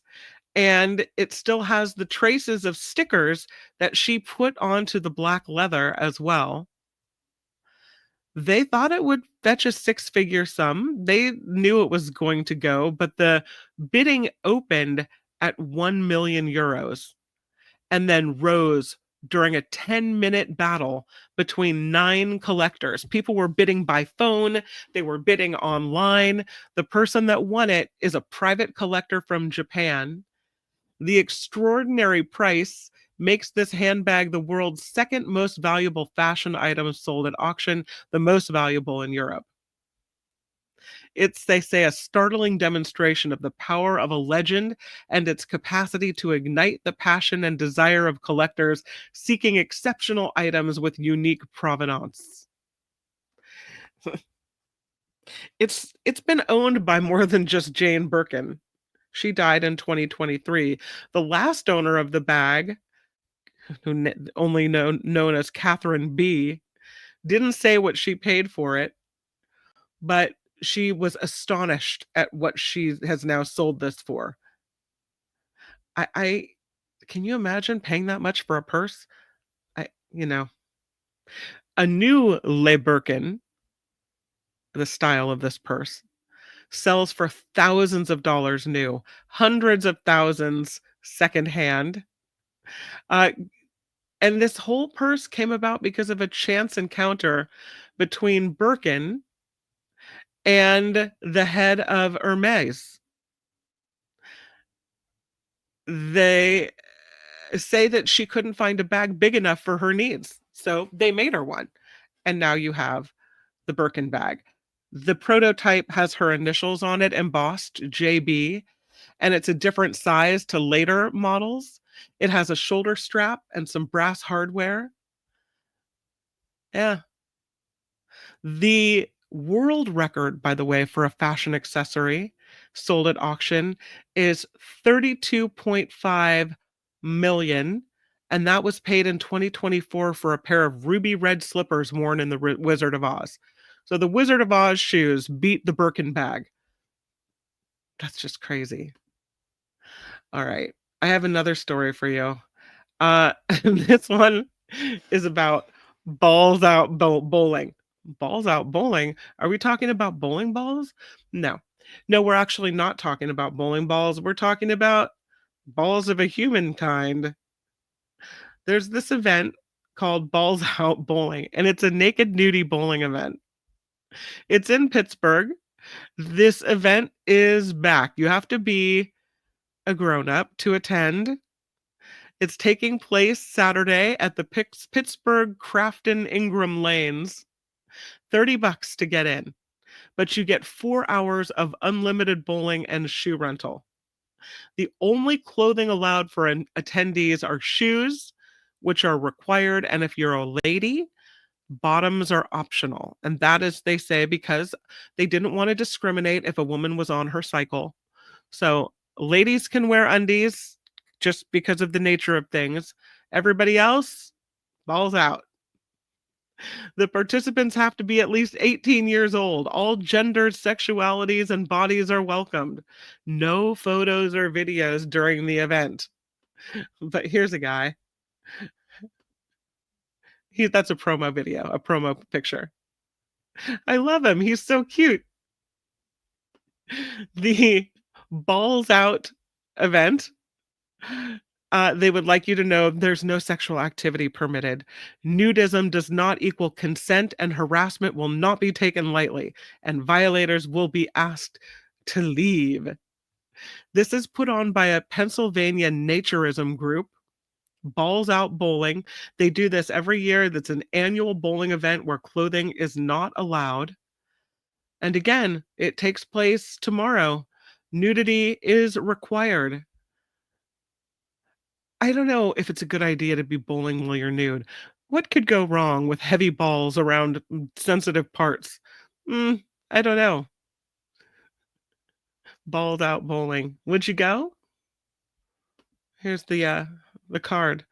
and it still has the traces of stickers that she put onto the black leather as well. They thought it would fetch a six-figure sum. They knew it was going to go, but the bidding opened at 1 million euros and then rose during a 10-minute battle between 9 collectors. People were bidding by phone. They were bidding online. The person that won it is a private collector from Japan. The extraordinary price makes this handbag the world's second most valuable fashion item sold at auction, the most valuable in Europe. It's, they say, a startling demonstration of the power of a legend and its capacity to ignite the passion and desire of collectors seeking exceptional items with unique provenance. It's been owned by more than just Jane Birkin. She died in 2023. The last owner of the bag, only known as Catherine B., didn't say what she paid for it, but she was astonished at what she has now sold this for. I can you imagine paying that much for a purse? A new Le Birkin, the style of this purse, sells for thousands of dollars new, hundreds of thousands secondhand. And this whole purse came about because of a chance encounter between Birkin and the head of Hermes. They say that she couldn't find a bag big enough for her needs, so they made her one. And now you have the Birkin bag. The prototype has her initials on it, embossed, JB, and it's a different size to later models. It has a shoulder strap and some brass hardware. Yeah. The world record, by the way, for a fashion accessory sold at auction is 32.5 million, and that was paid in 2024 for a pair of ruby red slippers worn in the Wizard of Oz. So the Wizard of Oz shoes beat the Birkin bag. That's just crazy. All right. I have another story for you. This one is about balls out bowling. Balls out bowling? Are we talking about bowling balls? No, we're actually not talking about bowling balls. We're talking about balls of a human kind. There's this event called Balls Out Bowling, and it's a naked nudie bowling event. It's in Pittsburgh. This event is back. You have to be a grown-up to attend. It's taking place Saturday at the Pittsburgh Crafton Ingram Lanes. $30 to get in, but you get 4 hours of unlimited bowling and shoe rental. The only clothing allowed for attendees are shoes, which are required, and if you're a lady, bottoms are optional. And that is, they say, because they didn't want to discriminate if a woman was on her cycle. So ladies can wear undies just because of the nature of things. Everybody else, balls out. The participants have to be at least 18 years old. All genders, sexualities, and bodies are welcomed. No photos or videos during the event. But here's a guy. That's a promo video, a promo picture. I love him. He's so cute. The balls out event. They would like you to know there's no sexual activity permitted. Nudism does not equal consent, and harassment will not be taken lightly, and violators will be asked to leave. This is put on by a Pennsylvania naturism group, Balls Out Bowling. They do this every year. That's an annual bowling event where clothing is not allowed. And again, it takes place tomorrow. Nudity is required. I don't know if it's a good idea to be bowling while you're nude. What could go wrong with heavy balls around sensitive parts? I don't know. Balled Out Bowling. Would you go? Here's the card.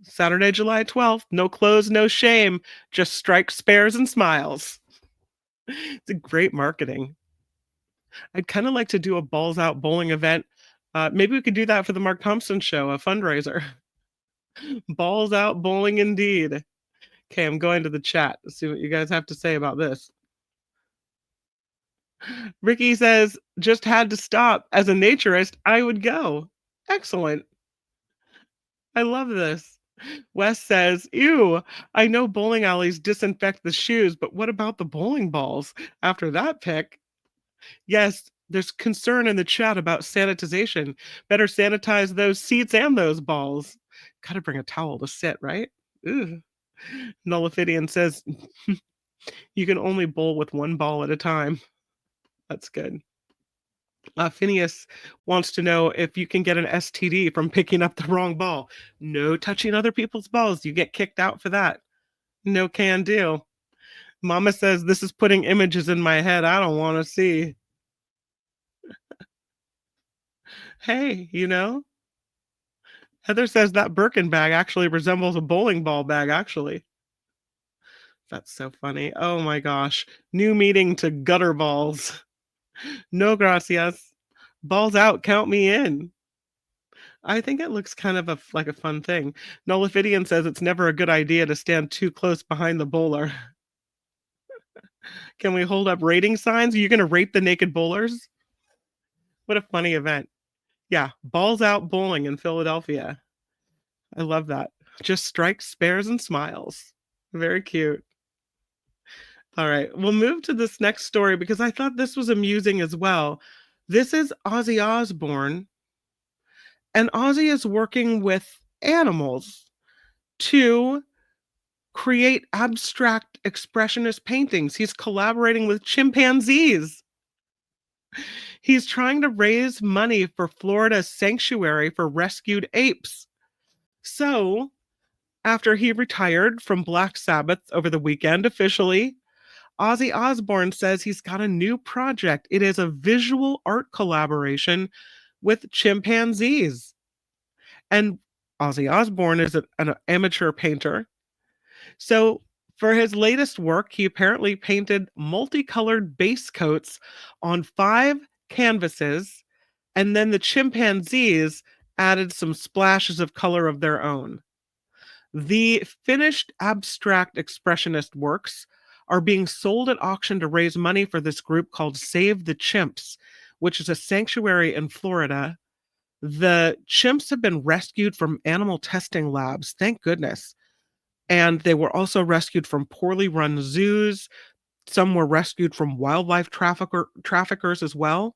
Saturday, July 12th. No clothes, no shame. Just strike spares and smiles. It's a great marketing. I'd kind of like to do a Balls Out Bowling event. Maybe we could do that for the Mark Thompson Show, a fundraiser. Balls Out Bowling indeed. Okay, I'm going to the chat to see what you guys have to say about this. Ricky says, just had to stop. As a naturist, I would go. Excellent. I love this. Wes says, ew, I know bowling alleys disinfect the shoes, but what about the bowling balls? After that pick, yes, there's concern in the chat about sanitization. Better sanitize those seats and those balls. Gotta bring a towel to sit, right? Ugh. Nullifidian says, you can only bowl with one ball at a time. That's good. Phineas wants to know if you can get an STD from picking up the wrong ball. No touching other people's balls. You get kicked out for that. No can do. Mama says, this is putting images in my head I don't want to see. Hey, you know? Heather says that Birkin bag actually resembles a bowling ball bag, actually. That's so funny. Oh my gosh. New meaning to gutter balls. No gracias. Balls out, count me in. I think it looks kind of like a fun thing. Nullifidian says it's never a good idea to stand too close behind the bowler. Can we hold up rating signs? Are you going to rate the naked bowlers? What a funny event. Yeah, Balls Out Bowling in Philadelphia. I love that. Just strike spares and smiles. Very cute. All right, we'll move to this next story because I thought this was amusing as well. This is Ozzy Osbourne, and Ozzy is working with animals to create abstract expressionist paintings. He's collaborating with chimpanzees. He's trying to raise money for Florida's sanctuary for rescued apes. So, after he retired from Black Sabbath over the weekend officially, Ozzy Osbourne says he's got a new project. It is a visual art collaboration with chimpanzees. And Ozzy Osbourne is an amateur painter. So for his latest work, he apparently painted multicolored base coats on 5 canvases, and then the chimpanzees added some splashes of color of their own. The finished abstract expressionist works are being sold at auction to raise money for this group called Save the Chimps, which is a sanctuary in Florida. The chimps have been rescued from animal testing labs, thank goodness. And they were also rescued from poorly run zoos. Some were rescued from wildlife traffickers as well.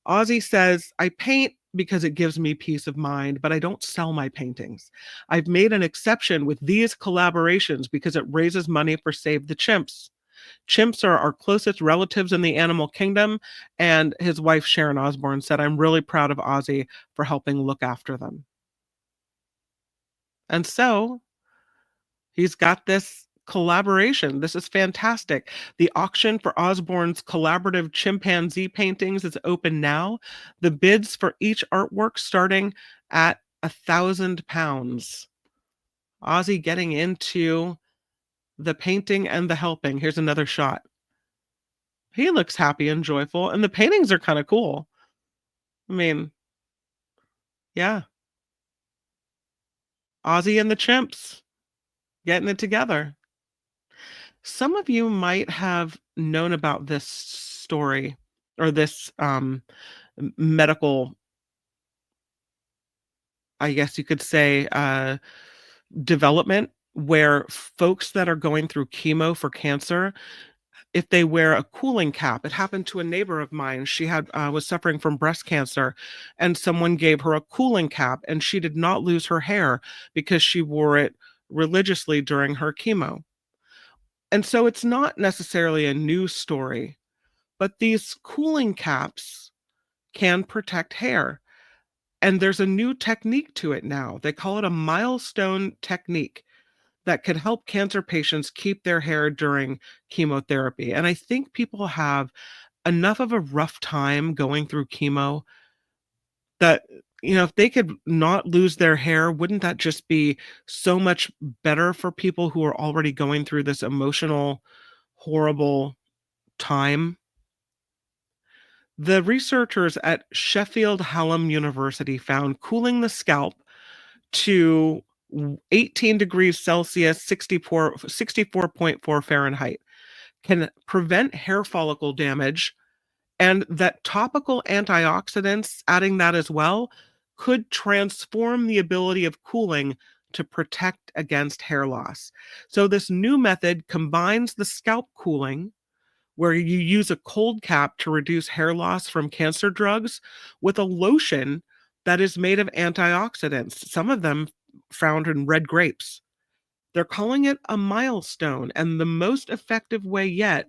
Ozzy says, I paint because it gives me peace of mind, but I don't sell my paintings. I've made an exception with these collaborations because it raises money for Save the Chimps. Chimps are our closest relatives in the animal kingdom, and his wife Sharon Osbourne said, "I'm really proud of Ozzy for helping look after them." And so he's got this collaboration. This is fantastic. The auction for Osborne's collaborative chimpanzee paintings is open now. The bids for each artwork starting at £1,000. Ozzy getting into the painting and the helping. Here's another shot. He looks happy and joyful, and the paintings are kind of cool. I mean, yeah. Ozzy and the chimps getting it together. Some of you might have known about this story or this medical, I guess you could say, development where folks that are going through chemo for cancer, if they wear a cooling cap. It happened to a neighbor of mine. She was suffering from breast cancer, and someone gave her a cooling cap, and she did not lose her hair because she wore it religiously during her chemo. And so it's not necessarily a news story, but these cooling caps can protect hair. And there's a new technique to it now. They call it a milestone technique that could help cancer patients keep their hair during chemotherapy. And I think people have enough of a rough time going through chemo that, if they could not lose their hair, wouldn't that just be so much better for people who are already going through this emotional, horrible time? The researchers at Sheffield Hallam University found cooling the scalp to 18 degrees Celsius, 64.4 Fahrenheit can prevent hair follicle damage, and that topical antioxidants, adding that as well, could transform the ability of cooling to protect against hair loss. So this new method combines the scalp cooling, where you use a cold cap to reduce hair loss from cancer drugs, with a lotion that is made of antioxidants, some of them found in red grapes. They're calling it a milestone and the most effective way yet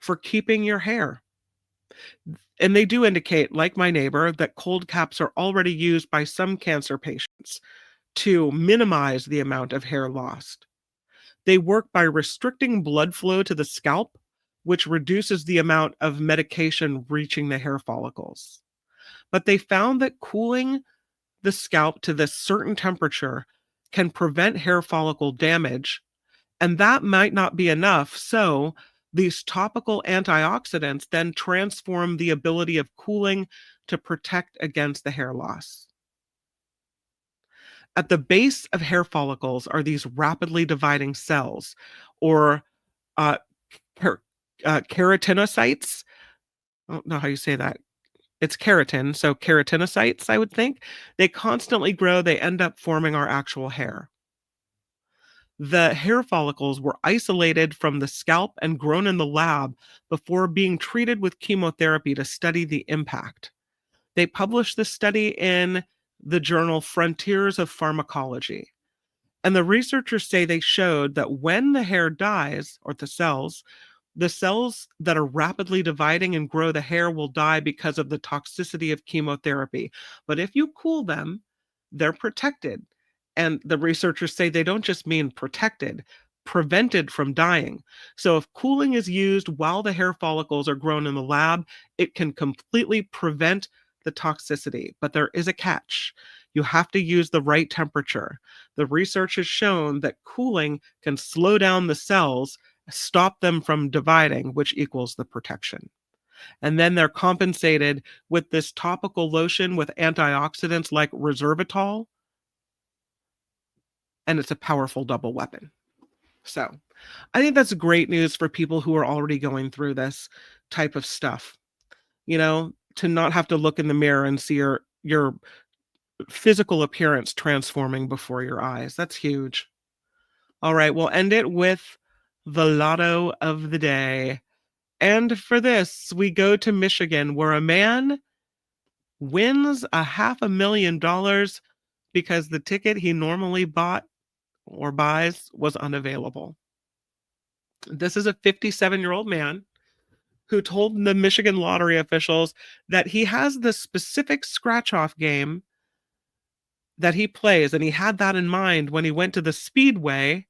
for keeping your hair. And they do indicate, like my neighbor, that cold caps are already used by some cancer patients to minimize the amount of hair lost. They work by restricting blood flow to the scalp, which reduces the amount of medication reaching the hair follicles. But they found that cooling the scalp to this certain temperature can prevent hair follicle damage, and that might not be enough. So these topical antioxidants then transform the ability of cooling to protect against the hair loss. At the base of hair follicles are these rapidly dividing cells, or uh, keratinocytes. I don't know how you say that. It's keratin, so keratinocytes, I would think. They constantly grow, they end up forming our actual hair. The hair follicles were isolated from the scalp and grown in the lab before being treated with chemotherapy to study the impact. They published this study in the journal Frontiers of Pharmacology. And the researchers say they showed that when the hair dies, or the cells that are rapidly dividing and grow the hair will die because of the toxicity of chemotherapy. But if you cool them, they're protected. And the researchers say they don't just mean protected, prevented from dying. So if cooling is used while the hair follicles are grown in the lab, it can completely prevent the toxicity. But there is a catch. You have to use the right temperature. The research has shown that cooling can slow down the cells, stop them from dividing, which equals the protection. And then they're compensated with this topical lotion with antioxidants like resveratrol, and it's a powerful double weapon. So I think that's great news for people who are already going through this type of stuff. To not have to look in the mirror and see your physical appearance transforming before your eyes. That's huge. All right, we'll end it with the lotto of the day. And for this, we go to Michigan, where a man wins a $500,000 because the ticket he normally bought or buys was unavailable. This is a 57-year-old man who told the Michigan lottery officials that he has the specific scratch-off game that he plays, and he had that in mind when he went to the Speedway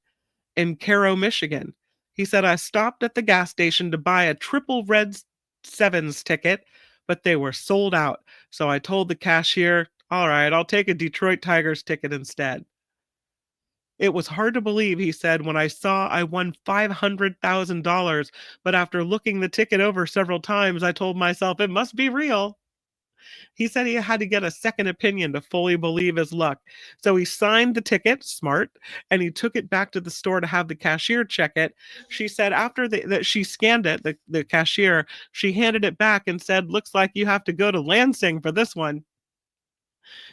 in Cairo, Michigan. He said, "I stopped at the gas station to buy a triple red sevens ticket, but they were sold out. So I told the cashier, all right, I'll take a Detroit Tigers ticket instead." It was hard to believe, he said, when I saw I won $500,000, but after looking the ticket over several times, I told myself it must be real. He said he had to get a second opinion to fully believe his luck. So he signed the ticket, smart, and he took it back to the store to have the cashier check it. She said after that she scanned it, the cashier, she handed it back and said, "Looks like you have to go to Lansing for this one."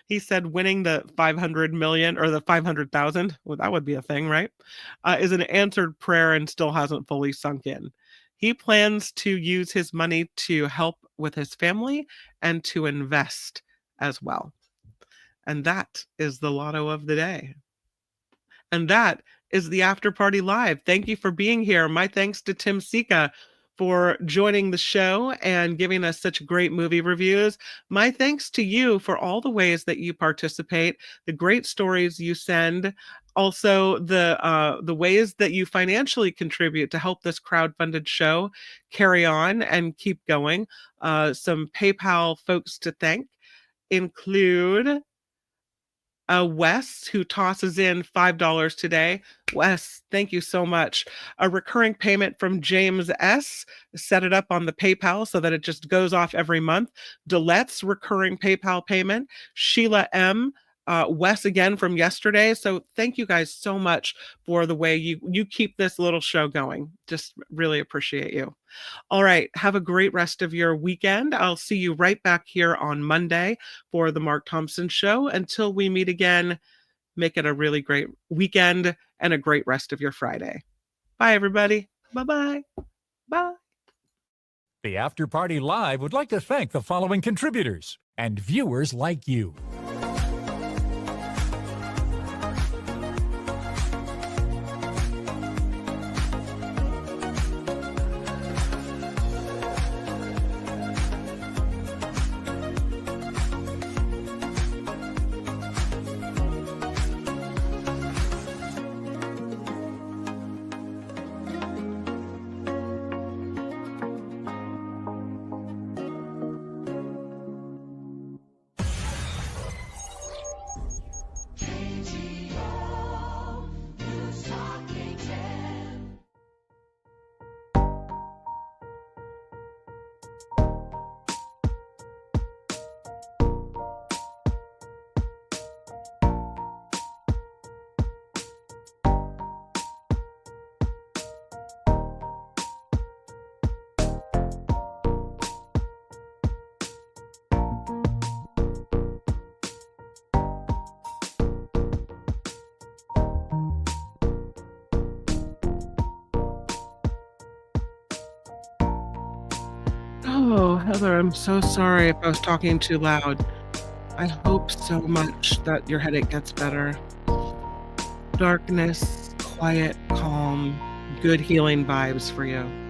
He said winning the 500 million or the 500,000, well, that would be a thing, right? Is an answered prayer and still hasn't fully sunk in. He plans to use his money to help with his family and to invest as well. And that is the lotto of the day. And that is the After Party Live. Thank you for being here. My thanks to Tim Sika for joining the show and giving us such great movie reviews. My thanks to you for all the ways that you participate, the great stories you send, also the ways that you financially contribute to help this crowdfunded show carry on and keep going. Some PayPal folks to thank include Wes, who tosses in $5 today. Wes, thank you so much. A recurring payment from James S. Set it up on the PayPal so that it just goes off every month. Delette's recurring PayPal payment. Sheila M. Wes again from yesterday. So thank you guys so much for the way you keep this little show going. Just really appreciate you. All right. Have a great rest of your weekend. I'll see you right back here on Monday for the Mark Thompson Show. Until we meet again, make it a really great weekend and a great rest of your Friday. Bye, everybody. Bye-bye. Bye. The After Party Live would like to thank the following contributors and viewers like you. Oh, Heather, I'm so sorry if I was talking too loud. I hope so much that your headache gets better. Darkness, quiet, calm, good healing vibes for you.